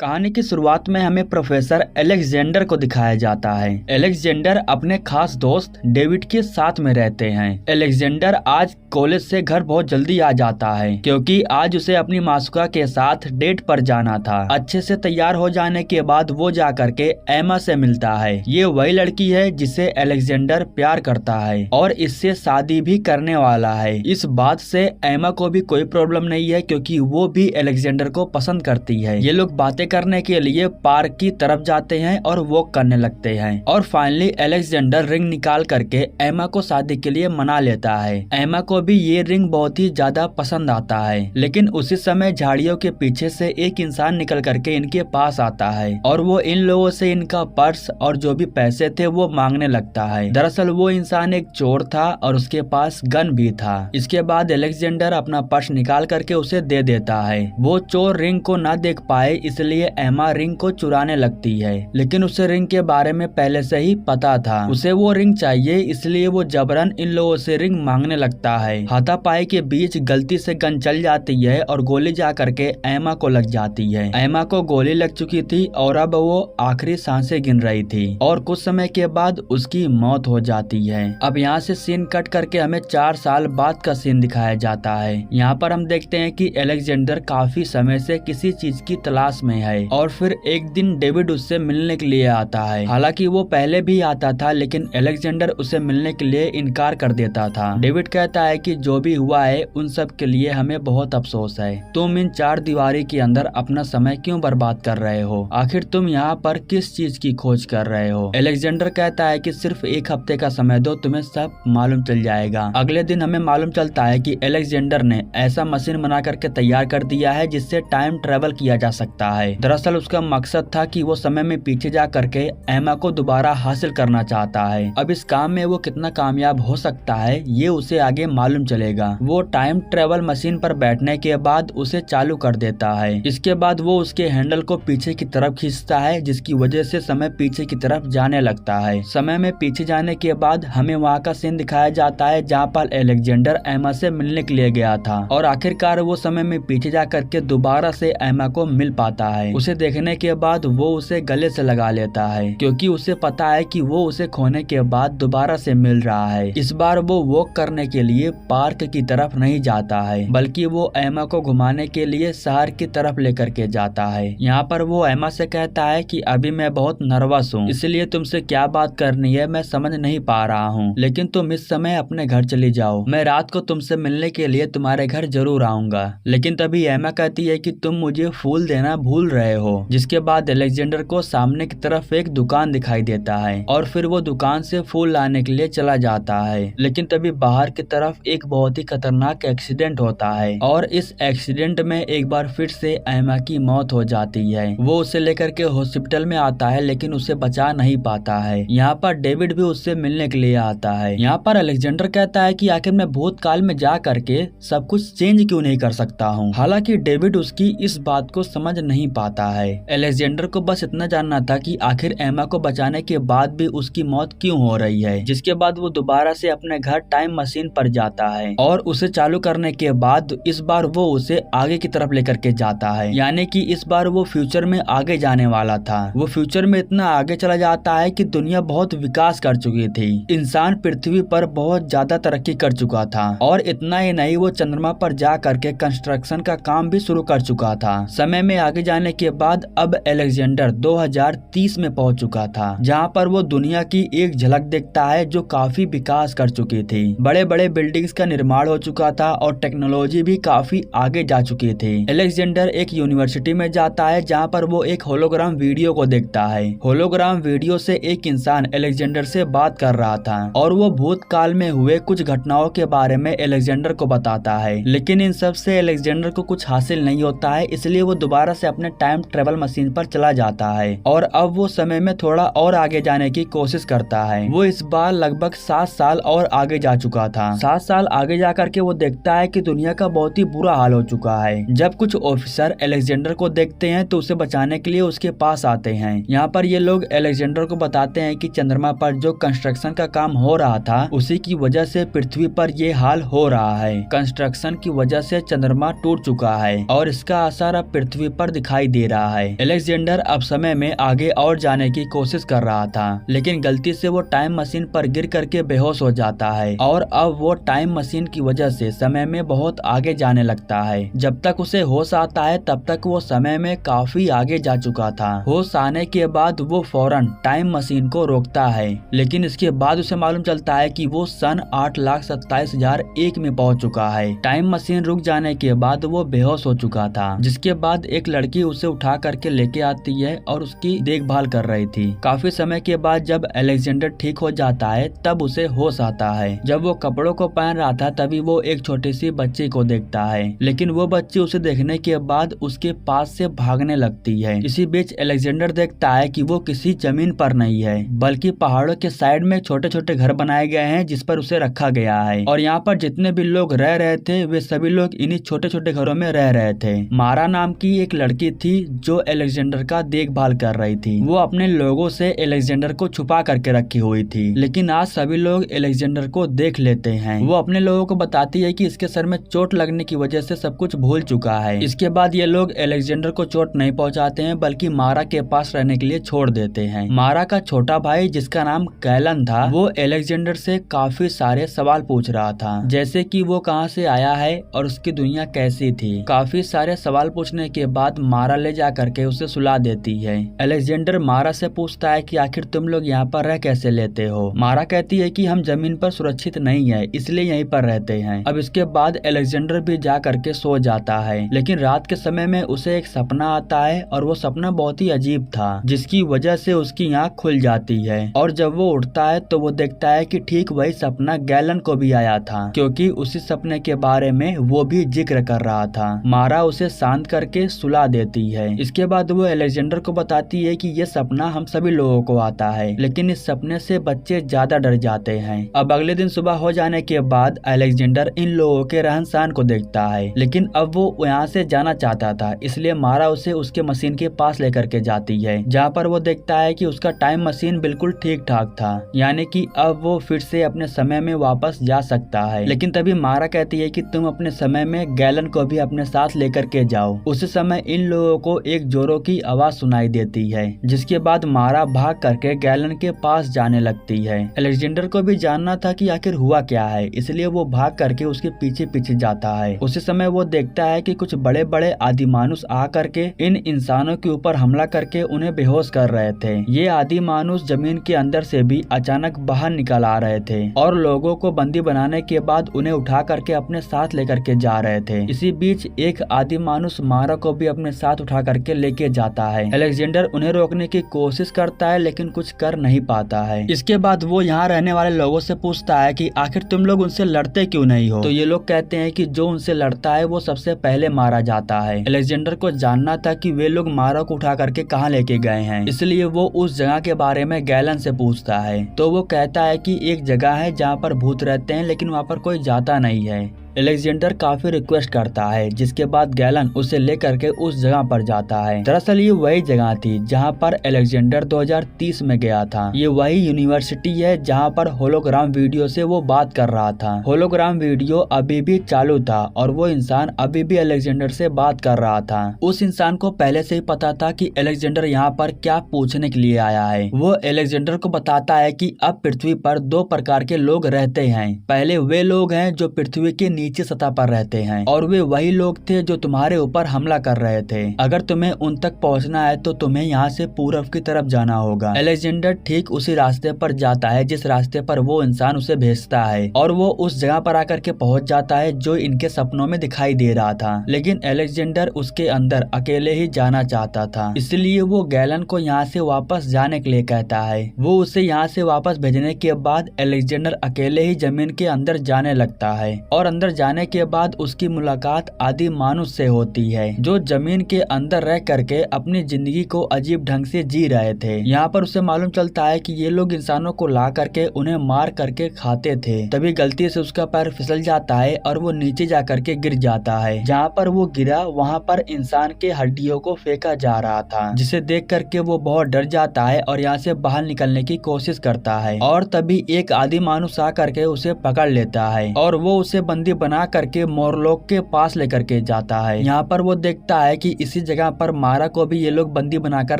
कहानी की शुरुआत में हमें प्रोफेसर अलेक्जेंडर को दिखाया जाता है। अलेक्जेंडर अपने खास दोस्त डेविड के साथ में रहते हैं। अलेक्जेंडर आज कॉलेज से घर बहुत जल्दी आ जाता है क्योंकि आज उसे अपनी मासूका के साथ डेट पर जाना था। अच्छे से तैयार हो जाने के बाद वो जा करके एमा से मिलता है। ये वही लड़की है जिसे अलेक्जेंडर प्यार करता है और इससे शादी भी करने वाला है। इस बात से एमा को भी कोई प्रॉब्लम नहीं है क्योंकि वो भी अलेक्जेंडर को पसंद करती है। ये लोग बातें करने के लिए पार्क की तरफ जाते हैं और वॉक करने लगते हैं और फाइनली अलेक्जेंडर रिंग निकाल करके एमा को शादी के लिए मना लेता है। एमा को भी ये रिंग बहुत ही ज्यादा पसंद आता है, लेकिन उसी समय झाड़ियों के पीछे से एक इंसान निकल करके इनके पास आता है और वो इन लोगों से इनका पर्स और जो भी पैसे थे वो मांगने लगता है। दरअसल वो इंसान एक चोर था और उसके पास गन भी था। इसके बाद अलेक्जेंडर अपना पर्स निकाल करके उसे दे देता है। वो चोर रिंग को न देख पाए इसलिए एमा रिंग को चुराने लगती है, लेकिन उसे रिंग के बारे में पहले से ही पता था। उसे वो रिंग चाहिए इसलिए वो जबरन इन लोगों से रिंग मांगने लगता है। हाथापाई के बीच गलती से गन चल जाती है और गोली जा करके एमा को लग जाती है। एमा को गोली लग चुकी थी और अब वो आखिरी सांसें गिन रही थी और कुछ समय के बाद उसकी मौत हो जाती है। अब यहाँ से सीन कट करके हमें 4 साल बाद का सीन दिखाया जाता है। यहाँ पर हम देखते हैं कि अलेक्जेंडर काफी समय से किसी चीज की तलाश में है और फिर एक दिन डेविड उससे मिलने के लिए आता है। हालांकि वो पहले भी आता था लेकिन अलेक्जेंडर उसे मिलने के लिए इनकार कर देता था। डेविड कहता है कि जो भी हुआ है उन सब के लिए हमें बहुत अफसोस है। तुम इन 4 दीवारी के अंदर अपना समय क्यों बर्बाद कर रहे हो? आखिर तुम यहाँ पर किस चीज की खोज कर रहे हो? अलेक्जेंडर कहता है कि सिर्फ 1 हफ्ते का समय दो, तुम्हें सब मालूम चल जाएगा। अगले दिन हमें मालूम चलता है कि अलेक्जेंडर ने ऐसा मशीन बना करके तैयार कर दिया है जिससे टाइम ट्रेवल किया जा सकता है। दरअसल उसका मकसद था कि वो समय में पीछे जा करके एमा को दोबारा हासिल करना चाहता है। अब इस काम में वो कितना कामयाब हो सकता है ये उसे आगे मालूम चलेगा। वो टाइम ट्रेवल मशीन पर बैठने के बाद उसे चालू कर देता है। इसके बाद वो उसके हैंडल को पीछे की तरफ खींचता है जिसकी वजह से समय पीछे की तरफ जाने लगता है। समय में पीछे जाने के बाद हमें वहाँ का सीन दिखाया जाता है जहाँ पर अलेक्जेंडर एमा से मिलने के लिए गया था और आखिरकार वो समय में पीछे जा करके दोबारा से एमा को मिल पाता है। उसे देखने के बाद वो उसे गले से लगा लेता है क्योंकि उसे पता है कि वो उसे खोने के बाद दोबारा से मिल रहा है। इस बार वो वॉक करने के लिए पार्क की तरफ नहीं जाता है बल्कि वो एमा को घुमाने के लिए शहर की तरफ लेकर के जाता है। यहाँ पर वो एमा से कहता है कि अभी मैं बहुत नर्वस हूँ, इसलिए तुमसे क्या बात करनी है मैं समझ नहीं पा रहा हूँ, लेकिन तुम इस समय अपने घर चली जाओ। मैं रात को तुमसे मिलने के लिए तुम्हारे घर जरूर आऊंगा। लेकिन तभी एमा कहती है कि तुम मुझे फूल देना भूल रहे हो। जिसके बाद अलेक्जेंडर को सामने की तरफ एक दुकान दिखाई देता है और फिर वो दुकान से फूल लाने के लिए चला जाता है। लेकिन तभी बाहर की तरफ एक बहुत ही खतरनाक एक्सीडेंट होता है और इस एक्सीडेंट में एक बार फिर से एमा की मौत हो जाती है। वो उसे लेकर के हॉस्पिटल में आता है लेकिन उसे बचा नहीं पाता है। यहाँ पर डेविड भी उससे मिलने के लिए आता है। यहाँ पर अलेक्जेंडर कहता है कि आखिर मैं भूतकाल में जा करके सब कुछ चेंज क्यों नहीं कर सकता हूँ। हालांकि डेविड उसकी इस बात को समझ नहीं पाता है। अलेक्जेंडर को बस इतना जानना था कि आखिर एमा को बचाने के बाद भी उसकी मौत क्यों हो रही है। जिसके बाद वो दोबारा से अपने घर टाइम मशीन पर जाता है और उसे चालू करने के बाद इस बार वो उसे आगे की तरफ लेकर के जाता है, यानी कि इस बार वो फ्यूचर में आगे जाने वाला था। वो फ्यूचर में इतना आगे चला जाता है कि दुनिया बहुत विकास कर चुकी थी। इंसान पृथ्वी पर बहुत ज्यादा तरक्की कर चुका था और इतना ही नहीं वो चंद्रमा पर जा करके कंस्ट्रक्शन का काम भी शुरू कर चुका था। समय में आगे जाने के बाद अब अलेक्जेंडर 2030 में पहुंच चुका था जहां पर वो दुनिया की एक झलक देखता है जो काफी विकास कर चुकी थी। बड़े बड़े बिल्डिंग्स का निर्माण हो चुका था और टेक्नोलॉजी भी काफी आगे जा चुकी थी। अलेक्जेंडर एक यूनिवर्सिटी में जाता है जहां पर वो एक होलोग्राम वीडियो को देखता है। होलोग्राम वीडियो से एक इंसान अलेक्जेंडर से बात कर रहा था और वो भूतकाल में हुए कुछ घटनाओं के बारे में अलेक्जेंडर को बताता है, लेकिन इन सब से अलेक्जेंडर को कुछ हासिल नहीं होता है। इसलिए वो दोबारा से अपने टाइम ट्रेवल मशीन पर चला जाता है और अब वो समय में थोड़ा और आगे जाने की कोशिश करता है। वो इस बार लगभग 7 साल और आगे जा चुका था। 7 साल आगे जा करके वो देखता है कि दुनिया का बहुत ही बुरा हाल हो चुका है। जब कुछ ऑफिसर अलेक्जेंडर को देखते हैं तो उसे बचाने के लिए उसके पास आते हैं। यहाँ पर ये लोग अलेक्जेंडर को बताते हैं कि चंद्रमा पर जो कंस्ट्रक्शन का काम हो रहा था उसी की वजह से पृथ्वी पर ये हाल हो रहा है। कंस्ट्रक्शन की वजह से चंद्रमा टूट चुका है और इसका असर अब पृथ्वी पर दिखाई दे रहा है। अलेक्जेंडर अब समय में आगे और जाने की कोशिश कर रहा था, लेकिन गलती से वो टाइम मशीन पर गिर करके बेहोश हो जाता है और अब वो टाइम मशीन की वजह से समय में बहुत आगे जाने लगता है। जब तक उसे होश आता है तब तक वो समय में काफी आगे जा चुका था। होश आने के बाद वो फौरन टाइम मशीन को रोकता है, लेकिन इसके बाद उसे मालूम चलता है कि वो सन 8,27,001 में पहुंच चुका है। टाइम मशीन रुक जाने के बाद वो बेहोश हो चुका था, जिसके बाद एक लड़की उसे उठा करके लेके आती है और उसकी देखभाल कर रही थी। काफी समय के बाद जब अलेक्जेंडर ठीक हो जाता है तब उसे होश आता है। जब वो कपड़ों को पहन रहा था तभी वो एक छोटी सी बच्ची को देखता है, लेकिन वो बच्ची उसे देखने के बाद उसके पास से भागने लगती है। इसी बीच अलेक्जेंडर देखता है कि वो किसी जमीन पर नहीं है, बल्कि पहाड़ों के साइड में छोटे छोटे घर बनाए गए हैं जिस पर उसे रखा गया है, और यहाँ पर जितने भी लोग रह रहे थे वे सभी लोग इन्हीं छोटे छोटे घरों में रह रहे थे। मारा नाम की एक लड़की थी जो अलेक्जेंडर का देखभाल कर रही थी। वो अपने लोगों से अलेक्जेंडर को छुपा करके रखी हुई थी, लेकिन आज सभी लोग अलेक्जेंडर को देख लेते हैं। वो अपने लोगों को बताती है कि इसके सर में चोट लगने की वजह से सब कुछ भूल चुका है। इसके बाद ये लोग अलेक्जेंडर को चोट नहीं पहुंचाते हैं, बल्कि मारा के पास रहने के लिए छोड़ देते हैं। मारा का छोटा भाई जिसका नाम गैलन था, वो अलेक्जेंडर से काफी सारे सवाल पूछ रहा था, जैसे कि वो कहां से आया है और उसकी दुनिया कैसी थी। काफी सारे सवाल पूछने के बाद मारा ले जा करके उसे सुला देती है। अलेक्जेंडर मारा से पूछता है कि आखिर तुम लोग यहाँ पर रह कैसे लेते हो। मारा कहती है कि हम जमीन पर सुरक्षित नहीं है, इसलिए यहीं पर रहते हैं। अब इसके बाद अलेक्जेंडर भी जा करके सो जाता है, लेकिन रात के समय में उसे एक सपना आता है और वो सपना बहुत ही अजीब था, जिसकी वजह से उसकी आँख खुल जाती है। और जब वो उठता है तो वो देखता है कि ठीक वही सपना गैलन को भी आया था, क्योंकि उसी सपने के बारे में वो भी जिक्र कर रहा था। मारा उसे शांत करके सुला देती है। इसके बाद वो अलेक्जेंडर को बताती है कि ये सपना हम सभी लोगों को आता है, लेकिन इस सपने से बच्चे ज्यादा डर जाते हैं। अब अगले दिन सुबह हो जाने के बाद अलेक्जेंडर इन लोगों के रहन सहन को देखता है, लेकिन अब वो यहाँ से जाना चाहता था, इसलिए मारा उसे उसके मशीन के पास लेकर के जाती है, जहाँ पर वो देखता है कि उसका टाइम मशीन बिल्कुल ठीक ठाक था, यानी कि अब वो फिर से अपने समय में वापस जा सकता है। लेकिन तभी मारा कहती है कि तुम अपने समय में गैलन को भी अपने साथ लेकर के जाओ। उसी समय इन लोगों को एक जोरों की आवाज सुनाई देती है, जिसके बाद मारा भाग करके गैलन के पास जाने लगती है। अलेक्जेंडर को भी जानना था कि आखिर हुआ क्या है, इसलिए वो भाग करके उसके पीछे पीछे जाता है। उसी समय वो देखता है कि कुछ बड़े बड़े आदिमानुष आ करके इन इंसानों के ऊपर हमला करके उन्हें बेहोश कर रहे थे। ये आदिमानुष जमीन के अंदर से भी अचानक बाहर निकल आ रहे थे और लोगों को बंदी बनाने के बाद उन्हें उठा करके अपने साथ लेकर के जा रहे थे। इसी बीच एक आदिमानुष मारा को भी अपने साथ उठा करके लेके जाता है। अलेक्जेंडर उन्हें रोकने की कोशिश करता है, लेकिन कुछ कर नहीं पाता है। इसके बाद वो यहाँ रहने वाले लोगों से पूछता है कि आखिर तुम लोग उनसे लड़ते क्यों नहीं हो। तो ये लोग कहते हैं कि जो उनसे लड़ता है वो सबसे पहले मारा जाता है। अलेक्जेंडर को जानना था कि वे लोग मारा को उठा करके कहाँ लेके गए हैं, इसलिए वो उस जगह के बारे में गैलन से पूछता है। तो वो कहता है कि एक जगह है जहाँ पर भूत रहते हैं, लेकिन वहाँ पर कोई जाता नहीं है। अलेक्जेंडर काफी रिक्वेस्ट करता है, जिसके बाद गैलन उसे लेकर के उस जगह पर जाता है। दरअसल ये वही जगह थी जहाँ पर अलेक्जेंडर 2030 में गया था। ये वही यूनिवर्सिटी है जहाँ पर होलोग्राम वीडियो से वो बात कर रहा था। होलोग्राम वीडियो अभी भी चालू था और वो इंसान अभी भी अलेक्जेंडर से बात कर रहा था। उस इंसान को पहले से ही पता था कि अलेक्जेंडर यहाँ पर क्या पूछने के लिए आया है। वो अलेक्जेंडर को बताता है कि अब पृथ्वी पर दो प्रकार के लोग रहते हैं। पहले वे लोग हैं जो पृथ्वी के नीचे सतह पर रहते हैं, और वे वही लोग थे जो तुम्हारे ऊपर हमला कर रहे थे। अगर तुम्हें उन तक पहुंचना है तो तुम्हें यहाँ से पूरब की तरफ जाना होगा। अलेक्जेंडर ठीक उसी रास्ते पर जाता है जिस रास्ते पर वो इंसान उसे भेजता है, और वो उस जगह पर आकर के पहुंच जाता है जो इनके सपनों में दिखाई दे रहा था। लेकिन अलेक्जेंडर उसके अंदर अकेले ही जाना चाहता था, इसलिए वो गैलन को यहाँ से वापस जाने के लिए कहता है। वो उसे यहाँ से वापस भेजने के बाद अलेक्जेंडर अकेले ही जमीन के अंदर जाने लगता है, और अंदर जाने के बाद उसकी मुलाकात आदि मानुष से होती है, जो जमीन के अंदर रह करके अपनी जिंदगी को अजीब ढंग से जी रहे थे। यहाँ पर उसे मालूम चलता है कि ये लोग इंसानों को ला करके उन्हें मार करके खाते थे। तभी गलती से उसका पैर फिसल जाता है और वो नीचे जा करके गिर जाता है। जहाँ पर वो गिरा वहाँ पर इंसान के हड्डियों को फेंका जा रहा था, जिसे देख करके वो बहुत डर जाता है और यहाँ से बाहर निकलने की कोशिश करता है। और तभी एक आदि मानुष आ करके उसे पकड़ लेता है और वो उसे बंदी बना करके मोरलोक के पास लेकर के जाता है। यहाँ पर वो देखता है कि इसी जगह पर मारा को भी ये लोग बंदी बनाकर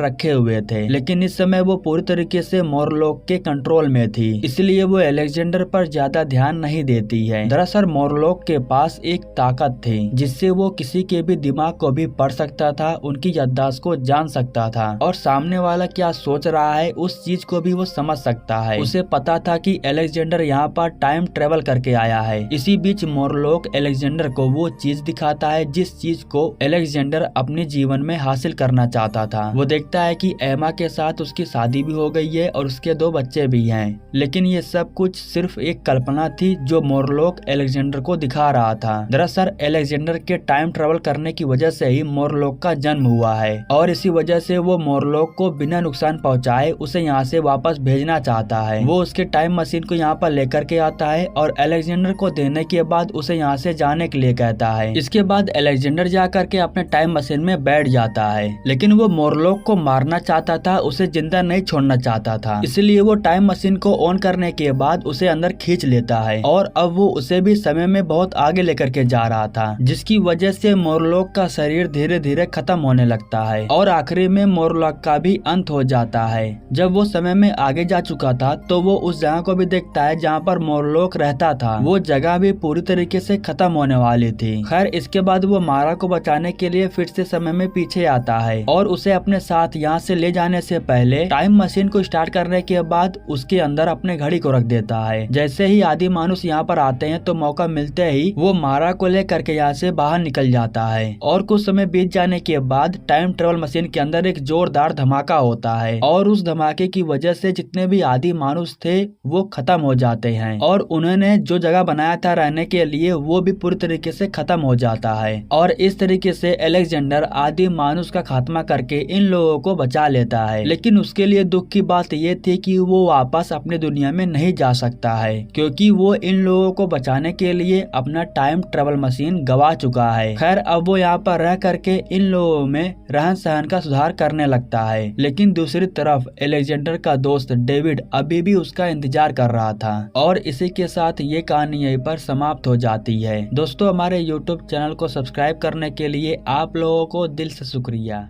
रखे हुए थे, लेकिन इस समय वो पूरी तरीके से मोरलोक के कंट्रोल में थी, इसलिए वो अलेक्जेंडर पर ज्यादा ध्यान नहीं देती है। दरअसल मोरलोक के पास एक ताकत थी जिससे वो किसी के भी दिमाग को भी पढ़ सकता था, उनकी याददाश्त को जान सकता था और सामने वाला क्या सोच रहा है उस चीज को भी वो समझ सकता है। उसे पता था कि अलेक्जेंडर यहाँ पर टाइम ट्रेवल करके आया है। इसी बीच मोरलोक अलेक्जेंडर को वो चीज दिखाता है जिस चीज को अलेक्जेंडर अपने जीवन में हासिल करना चाहता था। वो देखता है कि एमा के साथ उसकी शादी भी हो गई है और उसके 2 बच्चे भी हैं, लेकिन ये सब कुछ सिर्फ एक कल्पना थी जो मोरलोक अलेक्जेंडर को दिखा रहा था। दरअसल अलेक्जेंडर के टाइम ट्रेवल करने की वजह से ही मोरलोक का जन्म हुआ है और इसी वजह से वो मोरलोक को बिना नुकसान पहुंचाए उसे यहाँ से वापस भेजना चाहता है। वो उसके टाइम मशीन को यहाँ पर लेकर के आता है और अलेक्जेंडर को देने के बाद उसे यहाँ से जाने के लिए कहता है। इसके बाद अलेक्जेंडर जाकर के अपने टाइम मशीन में बैठ जाता है, लेकिन वो मोरलोक को मारना चाहता था, उसे जिंदा नहीं छोड़ना चाहता था, इसलिए वो टाइम मशीन को ऑन करने के बाद उसे अंदर खींच लेता है और अब वो उसे भी समय में बहुत आगे लेकर के जा रहा था, जिसकी वजह से मोरलोक का शरीर धीरे धीरे खत्म होने लगता है और आखिरी में मोरलोक का भी अंत हो जाता है। जब वो समय में आगे जा चुका था तो वो उस जगह को भी देखता है जहाँ पर मोरलोक रहता था। वो जगह भी पूरी तरीके से खत्म होने वाली थी। खैर इसके बाद वो मारा को बचाने के लिए फिर से समय में पीछे आता है और उसे अपने साथ यहाँ से ले जाने से पहले टाइम मशीन को स्टार्ट करने के बाद उसके अंदर अपने घड़ी को रख देता है। जैसे ही आदि मानुष यहाँ पर आते हैं तो मौका मिलते ही वो मारा को लेकर के यहाँ से बाहर निकल जाता है और कुछ समय बीत जाने के बाद टाइम ट्रेवल मशीन के अंदर एक जोरदार धमाका होता है और उस धमाके की वजह से जितने भी आदि मानुष थे वो खत्म हो जाते हैं और उन्होंने जो जगह बनाया था रहने के लिए वो भी पूरी तरीके से खत्म हो जाता है और इस तरीके से अलेक्जेंडर आदि मानुष का खात्मा करके इन लोगों को बचा लेता है। लेकिन उसके लिए दुख की बात ये थी कि वो वापस अपने दुनिया में नहीं जा सकता है क्योंकि वो इन लोगों को बचाने के लिए अपना टाइम ट्रेवल मशीन गवा चुका है। खैर अब वो यहाँ पर रह करके इन लोगों में रहन सहन का सुधार करने लगता है, लेकिन दूसरी तरफ अलेक्जेंडर का दोस्त डेविड अभी भी उसका इंतजार कर रहा था। और इसी के साथ ये कहानी यहीं पर समाप्त हो जाती है। दोस्तों हमारे YouTube चैनल को सब्सक्राइब करने के लिए आप लोगों को दिल से शुक्रिया।